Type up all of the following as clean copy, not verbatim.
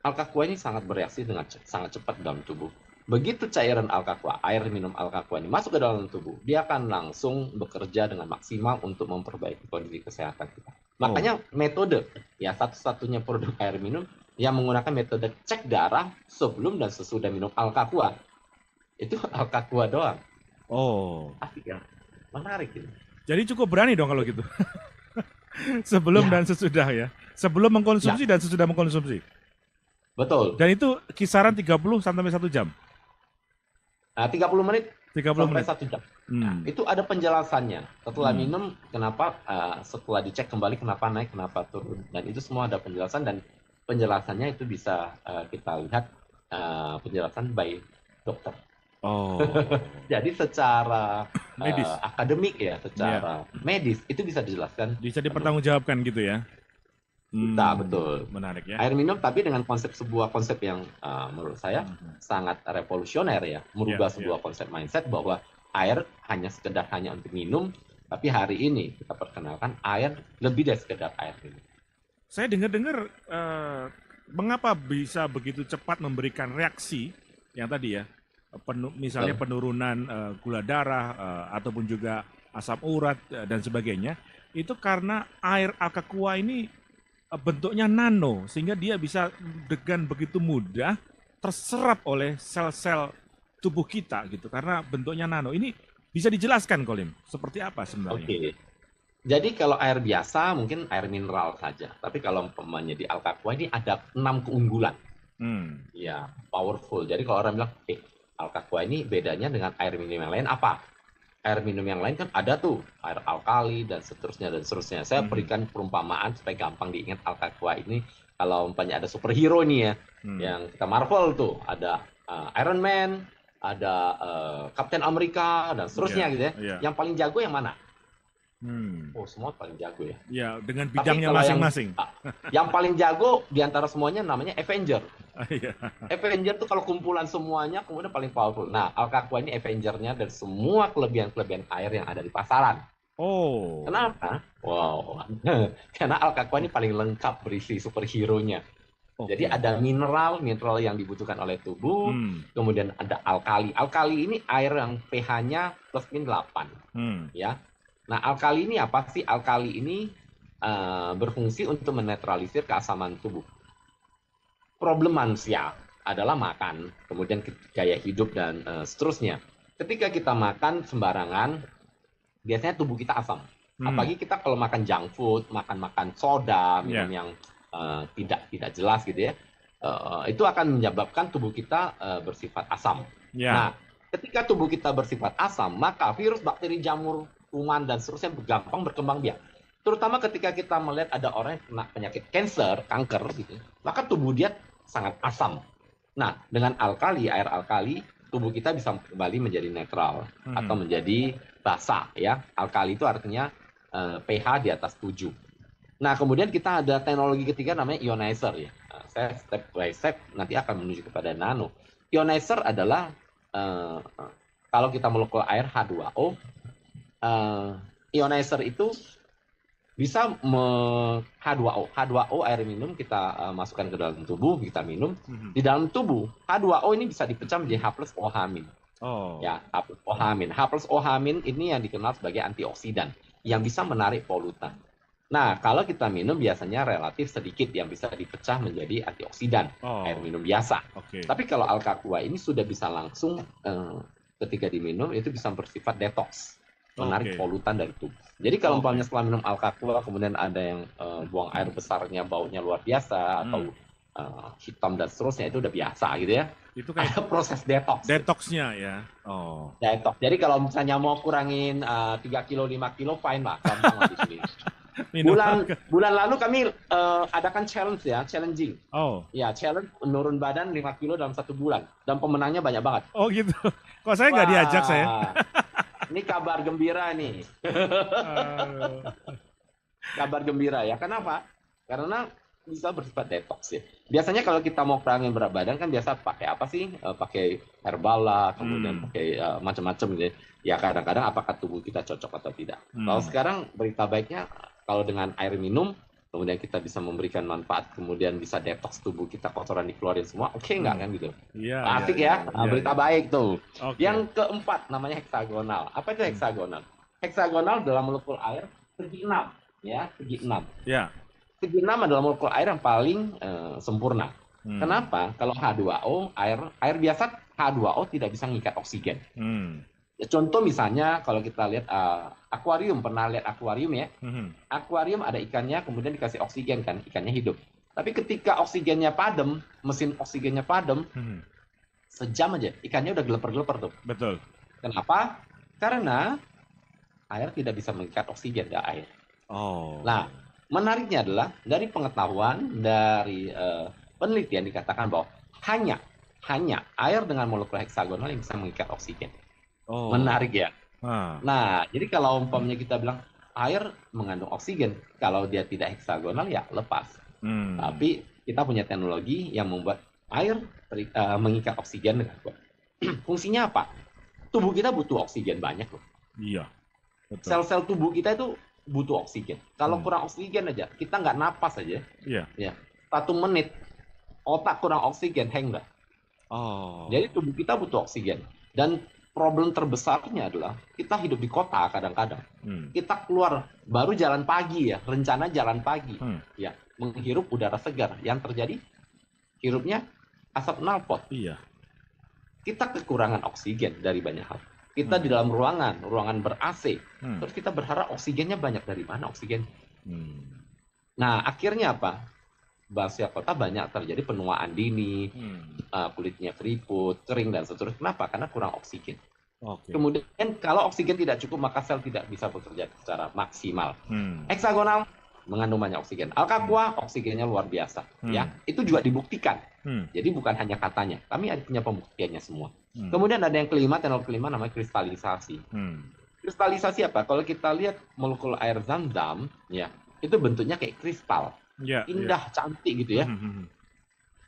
Alka-Aqua ini sangat bereaksi dengan sangat cepat dalam tubuh. Begitu cairan Alka-Aqua, air minum Alka-Aqua ini masuk ke dalam tubuh, dia akan langsung bekerja dengan maksimal untuk memperbaiki kondisi kesehatan kita. Oh, Makanya metode, ya satu-satunya produk air minum yang menggunakan metode cek darah sebelum dan sesudah minum Alka-Aqua. Itu Alka-Aqua doang. oh. Asik ya, menarik ini. Jadi cukup berani dong kalau gitu. Sebelum Ya, dan sesudah ya. Sebelum ya, mengkonsumsi dan sesudah mengkonsumsi. betul. Dan itu kisaran 30 sampai 1 jam. Nah, 30 menit 30 sampai menit. 1 jam. Nah, Hmm. itu ada penjelasannya. Setelah Hmm. minum, kenapa, setelah dicek kembali, kenapa naik, kenapa turun. Dan itu semua ada penjelasan, dan penjelasannya itu bisa kita lihat penjelasan by dokter. Oh. Jadi secara Medis. akademik ya, Ya. secara medis, itu bisa dijelaskan Bisa penuh. dipertanggungjawabkan gitu ya. Bisa, betul. Menarik ya. Air minum tapi dengan sebuah konsep yang menurut saya Mhm. sangat revolusioner ya, Ya, merubah ya. sebuah konsep mindset bahwa air hanya sekedar hanya untuk minum, tapi hari ini kita perkenalkan air lebih dari sekedar air minum. Saya dengar-dengar mengapa bisa begitu cepat memberikan reaksi yang tadi ya, misalnya Betul. penurunan gula darah ataupun juga asam urat dan sebagainya, itu karena air Alka-Aqua ini bentuknya nano sehingga dia bisa dengan begitu mudah terserap oleh sel-sel tubuh kita gitu karena bentuknya nano. Ini bisa dijelaskan, Kolim, seperti apa sebenarnya? Oke. Jadi kalau air biasa mungkin air mineral saja, tapi kalau umpamanya di Alka-Aqua ini ada 6 keunggulan. Hmm. Ya, powerful. Jadi kalau orang bilang, Alka-Aqua ini bedanya dengan air minum yang lain apa? Air minum yang lain kan ada tuh, air alkali dan seterusnya dan seterusnya. Saya Mhm. berikan perumpamaan supaya gampang diingat Alka-Aqua ini. Kalau umpamanya ada superhero nih ya, Hmm. yang kita Marvel tuh, ada Iron Man, ada Captain America dan Iya, seterusnya gitu ya. iya. Yang paling jago yang mana? Hmm. Oh, semua paling jago ya. Ya, dengan Tapi bidangnya kalau masing-masing. yang paling jago di antara semuanya namanya Avenger. Iya. Avenger tuh kalau kumpulan semuanya kemudian paling powerful. Nah, Alka-Aqua ini Avengernya dari semua kelebihan-kelebihan air yang ada di pasaran. Oh, Kenapa? Wow, karena Alka-Aqua ini paling lengkap berisi superhero-nya. Jadi oke. ada mineral yang dibutuhkan oleh tubuh, Hmm. kemudian ada alkali. Alkali ini air yang pH-nya plus minus 8. Hmm. Ya. Nah, alkali ini apa sih? Alkali ini berfungsi untuk menetralisir keasaman tubuh. Problem manusia adalah makan, kemudian gaya hidup dan seterusnya. Ketika kita makan sembarangan, biasanya tubuh kita asam. Hmm. Apalagi kita kalau makan junk food, makan soda, minum Ya. yang tidak jelas gitu ya, itu akan menyebabkan tubuh kita bersifat asam. Ya. Nah, ketika tubuh kita bersifat asam, maka virus, bakteri, jamur, kuman dan seterusnya gampang berkembang biak. Terutama ketika kita melihat ada orang yang kena penyakit kanker gitu, maka tubuh dia sangat asam. Nah, dengan air alkali, tubuh kita bisa kembali menjadi netral atau Mhm. menjadi basa ya. Alkali itu artinya pH di atas 7. Nah, kemudian kita ada teknologi ketiga namanya ionizer ya. Saya step by step nanti akan menuju kepada nano. Ionizer adalah kalau kita molekul air H2O, ionizer itu bisa H2O. H2O air minum kita masukkan ke dalam tubuh, kita minum. Mhm. Di dalam tubuh, H2O ini bisa dipecah menjadi H plus OH-. Oh. Ya, H plus OH-. H plus OH- ini yang dikenal sebagai antioksidan yang bisa menarik polutan. Nah, kalau kita minum biasanya relatif sedikit yang bisa dipecah menjadi antioksidan, air Oh. minum biasa. Oke. Tapi kalau Alka-Aqua ini sudah bisa langsung ketika diminum itu bisa bersifat detox, menarik Oke. polutan dari tubuh. Jadi kalau Oke. umpamanya setelah minum Alka-Aqua kemudian ada yang buang air besarnya baunya luar biasa atau hitam dan seterusnya, itu udah biasa gitu ya. Itu kayak Ada proses detox. detoxnya ya. Oh. Detox. Jadi kalau misalnya mau kurangin 3 kilo, 5 kilo, fine lah. Gampang lah di sini. Minum. Bulan lalu kami adakan challenge ya, challenging. Oh. Ya, challenge menurun badan 5 kilo dalam 1 bulan. Dan pemenangnya banyak banget. Oh gitu. Kok saya nggak diajak saya? Ini kabar gembira nih. Kabar gembira ya. Kenapa? Karena bisa bersifat detox ya. Biasanya kalau kita mau kurangin berat badan kan biasa pakai apa sih? Pakai herbal lah, kemudian pakai macam-macam gitu. Ya kadang-kadang apakah tubuh kita cocok atau tidak. Kalau sekarang berita baiknya kalau dengan air minum kemudian kita bisa memberikan manfaat, kemudian bisa detox tubuh kita, kotoran dikeluarin semua, oke nggak kan gitu? Iya, Asik iya, ya. iya, Berita iya. baik tuh. Oke. Yang keempat namanya heksagonal. Apa itu heksagonal? Heksagonal dalam molekul air segi 6, ya, segi 6. Ya. Segi 6 adalah molekul air yang paling sempurna. Kenapa? Kalau H2O, air biasa H2O tidak bisa mengikat oksigen. Ya, contoh misalnya kalau kita lihat akuarium, pernah lihat akuarium ya? Akuarium ada ikannya, kemudian dikasih oksigen kan, ikannya hidup. Tapi ketika oksigennya padam, mesin oksigennya padam, sejam aja ikannya udah geleper-geleper tuh. Betul. Kenapa? Karena air tidak bisa mengikat oksigen ke air. Oh. Nah, menariknya adalah dari pengetahuan, dari penelitian dikatakan bahwa hanya air dengan molekul heksagonal yang bisa mengikat oksigen. Oh. Menarik ya. Nah, jadi kalau umpamanya kita bilang air mengandung oksigen, kalau dia tidak heksagonal ya lepas. Tapi kita punya teknologi yang membuat air mengikat oksigen dengan kuat. Fungsinya apa? Tubuh kita butuh oksigen banyak loh. Iya. Betul. Sel-sel tubuh kita itu butuh oksigen. Kalau kurang oksigen aja, kita nggak napas aja. Iya. Ya, 1 menit otak kurang oksigen, hang dah. Oh. Jadi tubuh kita butuh oksigen. Dan problem terbesarnya adalah kita hidup di kota kadang-kadang. Kita keluar baru jalan pagi ya, rencana jalan pagi. Ya, menghirup udara segar. Yang terjadi hirupnya asap knalpot. Iya. Kita kekurangan oksigen dari banyak hal. Kita di dalam ruangan ber-AC. Terus kita berharap oksigennya banyak, dari mana oksigen? Nah, akhirnya apa? Bahasa kota banyak terjadi penuaan dini, kulitnya keriput, kering, dan seterusnya. Kenapa? Karena kurang oksigen. Kemudian kalau oksigen tidak cukup, maka sel tidak bisa bekerja secara maksimal. Heksagonal mengandung banyak oksigen. Alkaqua oksigennya luar biasa. Ya, itu juga dibuktikan. Jadi bukan hanya katanya, kami punya pembuktiannya semua. Kemudian ada yang kelima, teknologi kelima namanya kristalisasi. Kristalisasi apa? Kalau kita lihat molekul air Zam-Zam, ya, itu bentuknya kayak kristal. Indah, cantik gitu ya.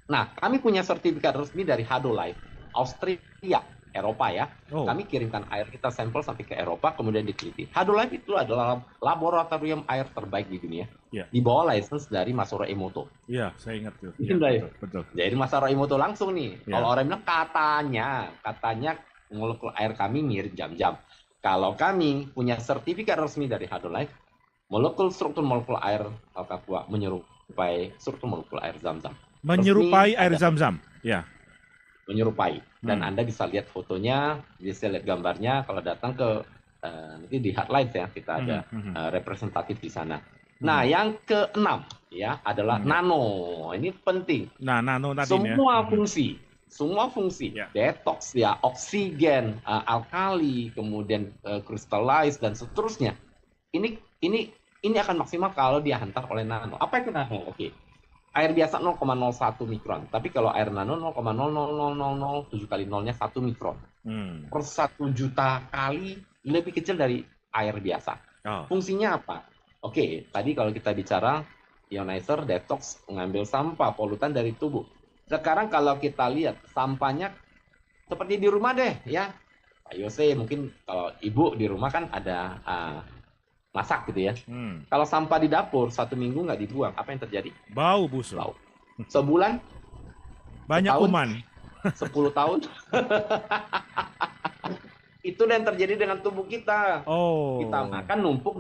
Nah, kami punya sertifikat resmi dari Hadolife, Austria, Eropa ya. Kami kirimkan air kita sampel sampai ke Eropa, kemudian diteliti. Hadolife itu adalah laboratorium air terbaik di dunia. Di bawah license dari Masaru Emoto. Iya, saya ingat tuh. Betul. Jadi Masaru Emoto langsung nih. Kalau orang bilang katanya molekul air kami mirip Zam-Zam. Kalau kami punya sertifikat resmi dari Hadolife, struktur molekul air Alkaqua menyerupai struktur molekul air Zam-Zam. Menyerupai air Zam-Zam, ya. Menyerupai. Dan Anda bisa lihat fotonya, bisa lihat gambarnya. Kalau datang ke nanti di Headlights ya, kita ada representatif di sana. Nah, yang keenam ya adalah nano. Ini penting. Nah, nano tadi semua fungsi, detox ya, oksigen, alkali, kemudian crystallize dan seterusnya. Ini akan maksimal kalau dia hantar oleh nano. Apa itu nano? Oke. Air biasa 0,01 mikron, tapi kalau air nano 0,00007 kali nolnya 1 mikron. Per 1 juta kali lebih kecil dari air biasa. Fungsinya apa? Oke, tadi kalau kita bicara ionizer, detox, mengambil sampah, polutan dari tubuh. Sekarang kalau kita lihat sampahnya seperti di rumah deh ya. Pak Yose, mungkin kalau ibu di rumah kan ada masak gitu ya. Kalau sampah di dapur 1 minggu nggak dibuang, apa yang terjadi? Bau busuk. Bau. Sebulan? Banyak kuman. 10 tahun? Itu yang terjadi dengan tubuh kita. Kita makan numpuk,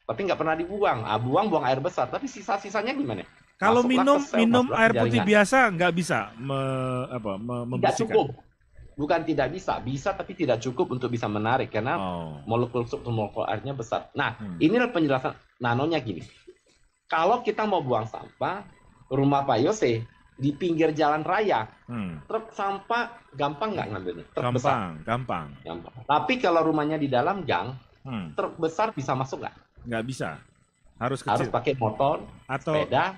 tapi nggak pernah dibuang. Buang air besar, tapi sisa-sisanya gimana? Kalau minum air putih biasa nggak bisa membersihkan. Tidak cukup. Bukan tidak bisa tapi tidak cukup untuk bisa menarik karena molekul airnya besar. Nah, inilah penjelasan nanonya gini. Kalau kita mau buang sampah, rumah Pak Yose di pinggir jalan raya, truk sampah gampang nggak ngambilnya? Truk besar. Gampang. Tapi kalau rumahnya di dalam gang, truk besar bisa masuk nggak? Nggak bisa. Harus pakai motor, atau sepeda,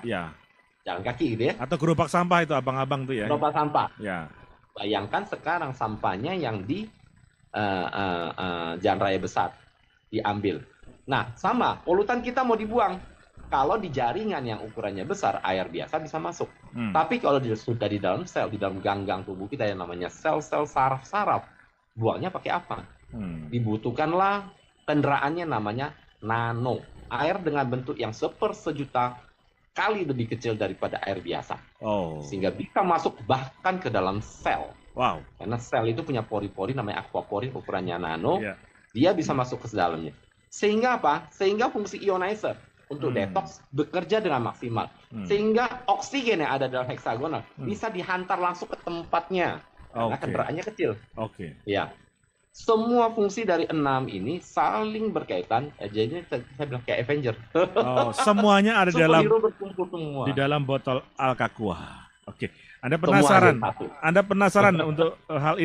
jalan kaki gitu ya. Atau gerobak sampah itu abang-abang tuh ya. Gerobak sampah. Ya. Bayangkan sekarang sampahnya yang di jalan raya besar diambil. Nah, sama polutan kita mau dibuang. Kalau di jaringan yang ukurannya besar, air biasa bisa masuk. Tapi kalau sudah di dalam sel, di dalam gang-gang tubuh kita yang namanya sel-sel saraf-saraf, buangnya pakai apa? Dibutuhkanlah kendaraannya namanya nano. air dengan bentuk yang sejuta kali lebih kecil daripada air biasa. Oh. Sehingga bisa masuk bahkan ke dalam sel. Wow. Karena sel itu punya pori-pori namanya aquaporin, ukurannya nano. Iya. Dia bisa masuk ke dalamnya. Sehingga apa? Sehingga fungsi ionizer untuk detox bekerja dengan maksimal. Sehingga oksigen yang ada dalam heksagonal bisa dihantar langsung ke tempatnya. Karena kendaraannya kecil. Oke. Ya. Semua fungsi dari 6 ini saling berkaitan. Jadi saya bilang kayak Avenger. Oh, semuanya ada Superhero berkumpul semua. di dalam botol Alka Aqua. Oke. Anda Semua ada penasaran? satu. Anda penasaran untuk hal ini?